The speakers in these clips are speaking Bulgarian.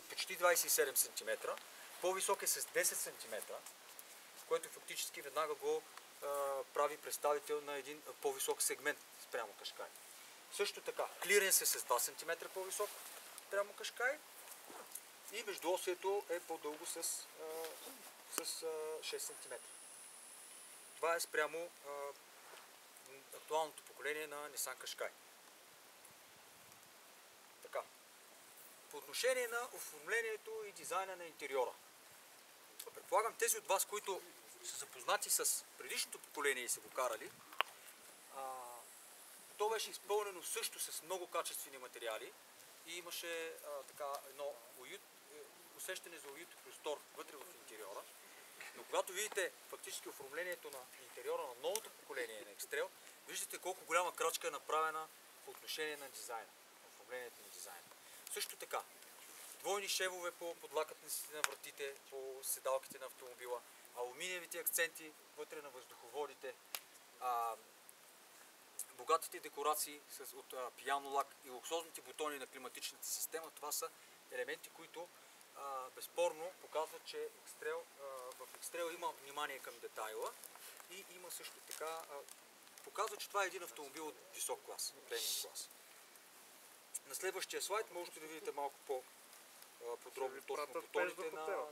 почти 27 см, по-висок е с 10 см, което фактически веднага го прави представител на един по-висок сегмент спрямо Кашкай. Също така, клиренс е с 2 см по-висок спрямо Кашкай и междуосието е по-дълго с 6 см. Това е спрямо актуалното поколение на Nissan Qashqai. Така. По отношение на оформлението и дизайна на интериора. Предполагам тези от вас, които са запознати с предишното поколение и са го карали, то беше изпълнено също с много качествени материали и имаше едно усещане за уют и простор вътре в интериора. Но когато видите фактически оформлението на интериора на новото поколение на X-Trail, виждате колко голяма крачка е направена по отношение на дизайна, оформлението на дизайна. Също така, двойни шевове по подлакътниците на вратите, по седалките на автомобила, алуминиевите акценти вътре на въздуховодите, богатите декорации от пияно лак и луксозните бутони на климатичната система, това са елементи, които безспорно показват, че в X-Trail има внимание към детайла и има също така, показва, че това е един автомобил от висок клас, премиум клас. На следващия слайд можете да видите малко по-подробно точно бутоните на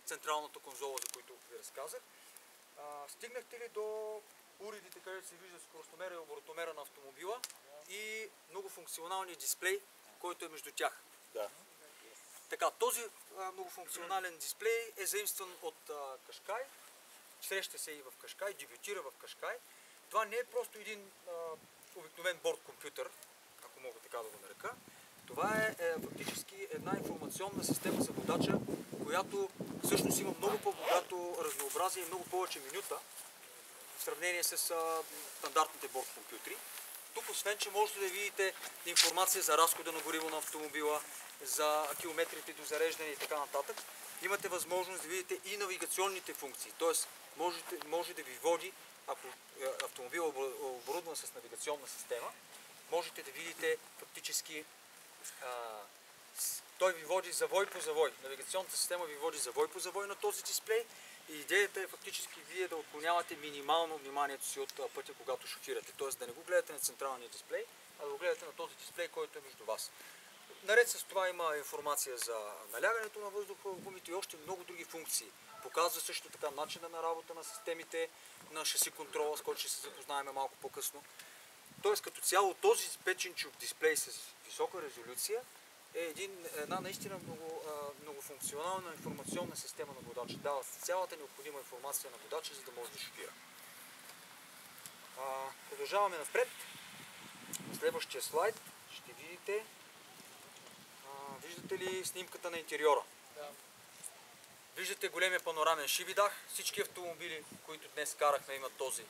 централната конзола, за които ви разказах. Стигнахте ли до уредите, където се вижда скоростомера и оборотомера на автомобила и многофункционалния дисплей, който е между тях? Да. Така, този многофункционален дисплей е заимстван от Qashqai, среща се и в Qashqai, дебютира в Qashqai. Това не е просто един обикновен борд компютър, ако мога така да го нарека. Това е фактически една информационна система за водача, която всъщност има много по-богато разнообразие и много повече менюта в сравнение с стандартните борд компютри. Тук, освен че можете да видите информация за разхода на гориво на автомобила, за километрите до зареждане и така нататък, имате възможност да видите и навигационните функции. Т.е. може да ви води, ако автомобил е оборудван с навигационна система, можете да видите фактически той ви води завой по завой. Навигационната система ви води завой по завой на този дисплей и идеята е фактически вие да отклонявате минимално вниманието си от пътя, когато шофирате. Т.е. да не го гледате на централния дисплей, а да го гледате на този дисплей, който е между вас. Наред с това има информация за налягането на въздуха в гумите и още много други функции. Показва също така начина на работа на системите на шаси контрола, с който ще се запознаем малко по-късно. Тоест като цяло този 5-инчов дисплей с висока резолюция е една наистина многофункционална информационна система на водача. Дава цялата необходима информация на водача, за да може да шофира. Продължаваме напред. На следващия слайд ще видите. Виждате ли снимката на интериора? Да. Виждате големия панорамен шибидах. Всички автомобили, които днес карахме, имат този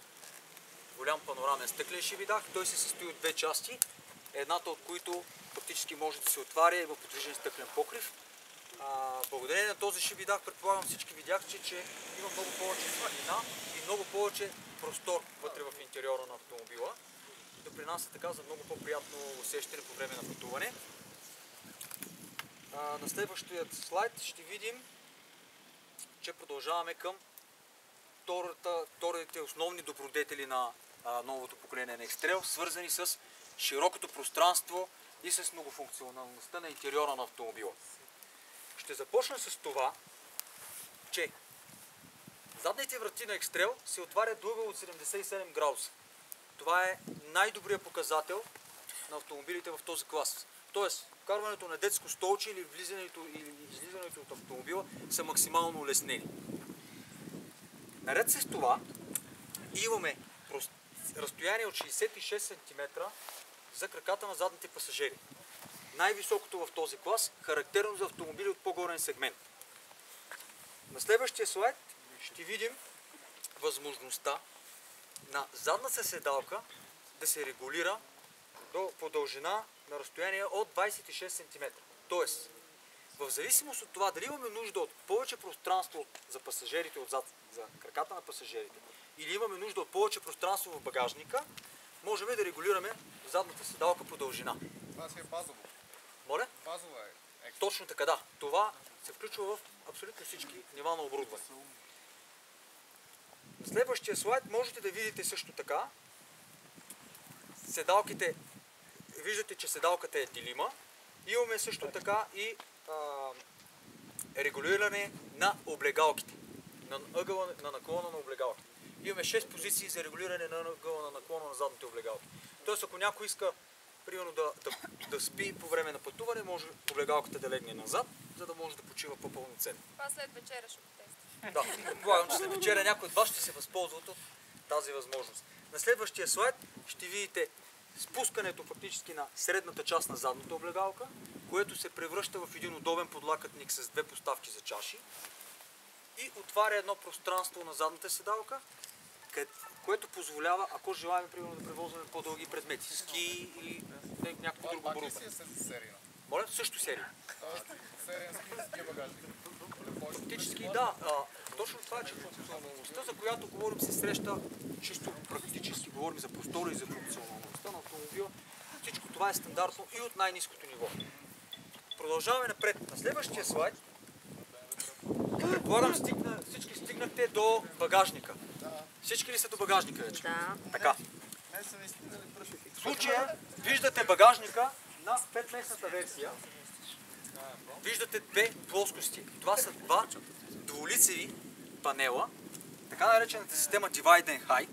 голям панорамен стъклен шибидах. Той се състои от две части. Едната от които фактически може да се отваря и има подвижен стъклен покрив. Благодарение на този шибидах, предполагам всички видяхте, че има много повече светлина и много повече простор вътре в интериора на автомобила. Допринася така за много по-приятно усещане по време на пътуване. На следващия слайд ще видим, че продължаваме към вторите основни добродетели на новото поколение на X-Trail, свързани с широкото пространство и с многофункционалността на интериора на автомобила. Ще започна с това, че задните врати на X-Trail се отварят до ъгъл от 77 градуса. Това е най-добрият показател на автомобилите в този клас. Тоест, вкарването на детско столче или влизането или излизането от автомобила са максимално улеснени. Наред с това имаме разстояние от 66 см за краката на задните пасажери. Най-високото в този клас, характерно за автомобили от по-горен сегмент. На следващия слайд ще видим възможността на задната седалка да се регулира по дължина на разстояние от 26 см. Тоест, в зависимост от това дали имаме нужда от повече пространство за пасажирите отзад, за краката на пасажирите, или имаме нужда от повече пространство в багажника, можем да регулираме задната седалка по дължина. Това си е базово. Моля? Базова е Точно така, да. Това се включва в абсолютно всички нива на оборудване. На следващия слайд можете да видите също така седалките. Виждате, че седалката е делима. Имаме също така и регулиране на облегалките, на ъгъла на наклона на облегалките. Имаме 6 позиции за регулиране на ъгъла на наклона на задните облегалки. Тоест, ако някой иска примерно да спи по време на пътуване, може облегалката да легне назад, за да може да почива по-пълноценно. Това след вечера ще го теста. Да, предполагам, че след вечеря някой от вас ще се възползват от тази възможност. На следващия слайд ще видите спускането фактически на средната част на задната облегалка, което се превръща в един удобен подлакътник с две поставки за чаши и отваря едно пространство на задната седалка, което позволява, ако желаем, примерно, да превозваме по-дълги предмети, ски или някакво друго оборудване. Моля, също серия. Сериен ски багажник. Фактически да, точно това е, че функционалността, за която говорим, се среща чисто практически, говорим за простора и за функционалността на автомобила. Всичко това е стандартно и от най-ниското ниво. Продължаваме напред. На следващия слайд, предполагам, всички стигнахте до багажника. Всички ли са до багажника вече? Да. Така. В случая виждате багажника на 5-местната версия. Виждате две плоскости. Това са два двулицеви панела, така наречената система Divide and Hide,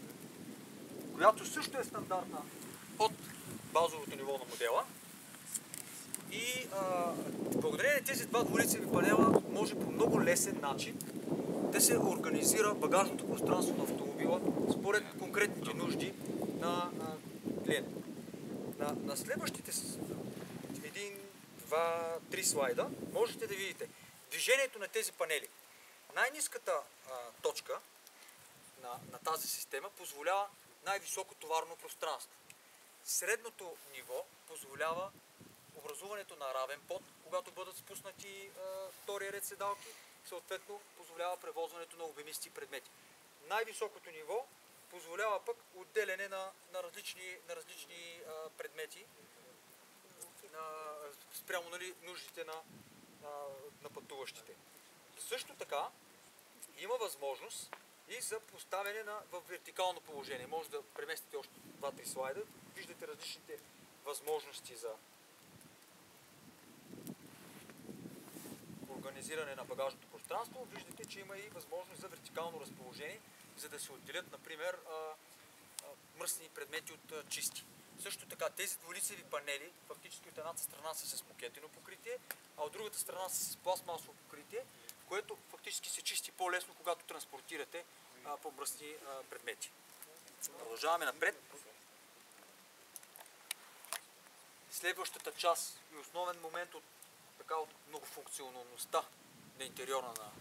която също е стандартна от базовото ниво на модела. И благодарение на тези два двулицеви панела може по много лесен начин да се организира багажното пространство на автомобила според конкретните нужди на клиента. На следващите 1, 2, 3 слайда можете да видите движението на тези панели. Най-ниската точка на тази система позволява най-високо товарно пространство. Средното ниво позволява образуването на равен под, когато бъдат спуснати втория ред седалки, съответно позволява превозването на обемисти предмети. Най-високото ниво позволява пък отделяне на различни предмети спрямо нуждите на пътуващите. Също така има възможност и за поставяне в вертикално положение. Може да преместите още 2-3 слайда. Виждате различните възможности за организиране на багажното пространство. Виждате, че има и възможност за вертикално разположение, за да се отделят, например, мръсни предмети от чисти. Също така, тези двулицеви панели, фактически от едната страна са с мокетено покритие, а от другата страна са с пластмасово покритие, което фактически се чисти по-лесно, когато транспортирате по-мръсни предмети. Продължаваме напред. Следващата част и основен момент от многофункционалността на интериора на